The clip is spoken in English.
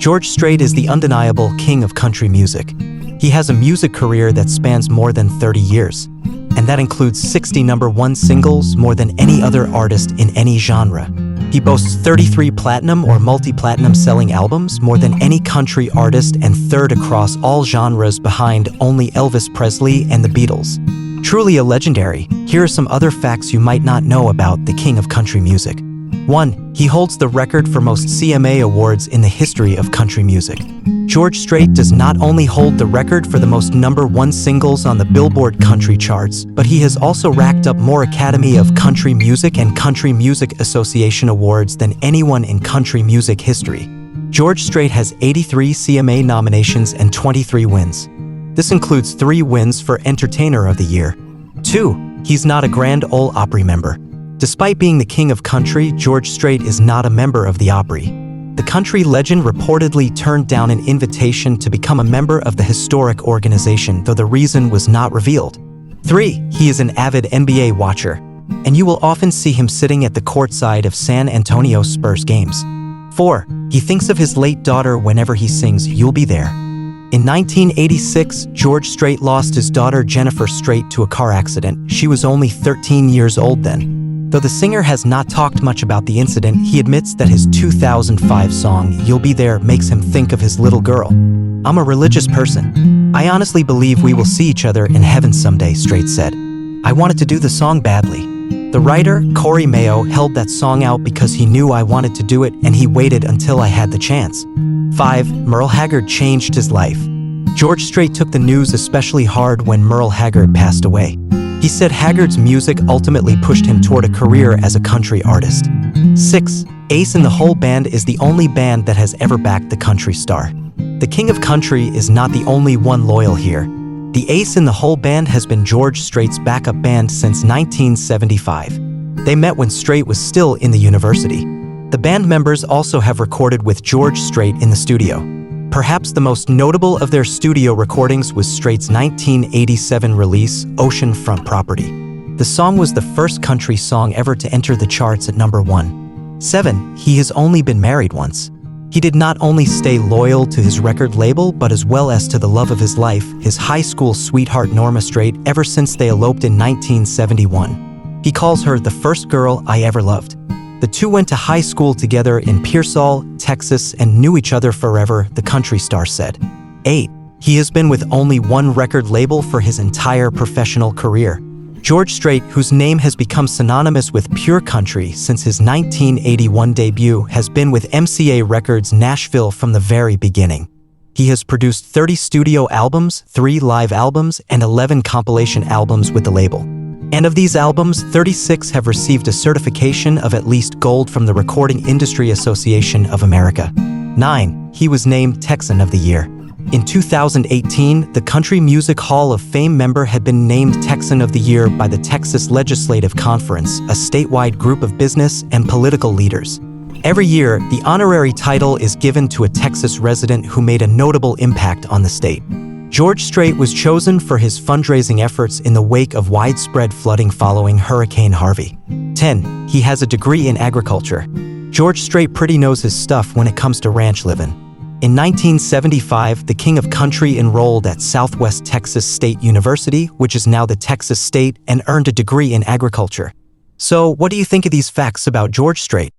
George Strait is the undeniable king of country music. He has a music career that spans more than 30 years, and that includes 60 #1 singles, more than any other artist in any genre. He boasts 33 platinum or multi-platinum selling albums, more than any country artist, and third across all genres behind only Elvis Presley and the Beatles. Truly a legendary. Here are some other facts you might not know about the king of country music. 1. He holds the record for most CMA awards in the history of country music. George Strait does not only hold the record for the most #1 singles on the Billboard country charts, but he has also racked up more Academy of Country Music and Country Music Association awards than anyone in country music history. George Strait has 83 CMA nominations and 23 wins. This includes 3 wins for Entertainer of the Year. 2. He's not a Grand Ole Opry member. Despite being the king of country, George Strait is not a member of the Opry. The country legend reportedly turned down an invitation to become a member of the historic organization, though the reason was not revealed. 3. He is an avid NBA watcher, and you will often see him sitting at the courtside of San Antonio Spurs games. 4. He thinks of his late daughter whenever he sings "You'll Be There." In 1986, George Strait lost his daughter Jennifer Strait to a car accident. She was only 13 years old then. Though the singer has not talked much about the incident, he admits that his 2005 song, "You'll Be There," makes him think of his little girl. "I'm a religious person. I honestly believe we will see each other in heaven someday," Strait said. "I wanted to do the song badly. The writer, Corey Mayo, held that song out because he knew I wanted to do it, and he waited until I had the chance." 5. Merle Haggard changed his life. George Strait took the news especially hard when Merle Haggard passed away. He said Haggard's music ultimately pushed him toward a career as a country artist. 6. Ace in the Hole Band is the only band that has ever backed the country star. The king of country is not the only one loyal here. The Ace in the Hole Band has been George Strait's backup band since 1975. They met when Strait was still in the university. The band members also have recorded with George Strait in the studio. Perhaps the most notable of their studio recordings was Strait's 1987 release, Oceanfront Property. The song was the first country song ever to enter the charts at #1. 7. He has only been married once. He did not only stay loyal to his record label, but as well as to the love of his life, his high school sweetheart Norma Strait, ever since they eloped in 1971. He calls her the first girl I ever loved. The two went to high school together in Pearsall, Texas, and knew each other forever, the country star said. 8. He has been with only one record label for his entire professional career. George Strait, whose name has become synonymous with pure country since his 1981 debut, has been with MCA Records Nashville from the very beginning. He has produced 30 studio albums, 3 live albums, and 11 compilation albums with the label. And of these albums, 36 have received a certification of at least gold from the Recording Industry Association of America. 9. He was named Texan of the Year. In 2018, the Country Music Hall of Fame member had been named Texan of the Year by the Texas Legislative Conference, a statewide group of business and political leaders. Every year, the honorary title is given to a Texas resident who made a notable impact on the state. George Strait was chosen for his fundraising efforts in the wake of widespread flooding following Hurricane Harvey. 10. He has a degree in agriculture. George Strait pretty knows his stuff when it comes to ranch living. In 1975, the king of country enrolled at Southwest Texas State University, which is now the Texas State, and earned a degree in agriculture. So, what do you think of these facts about George Strait?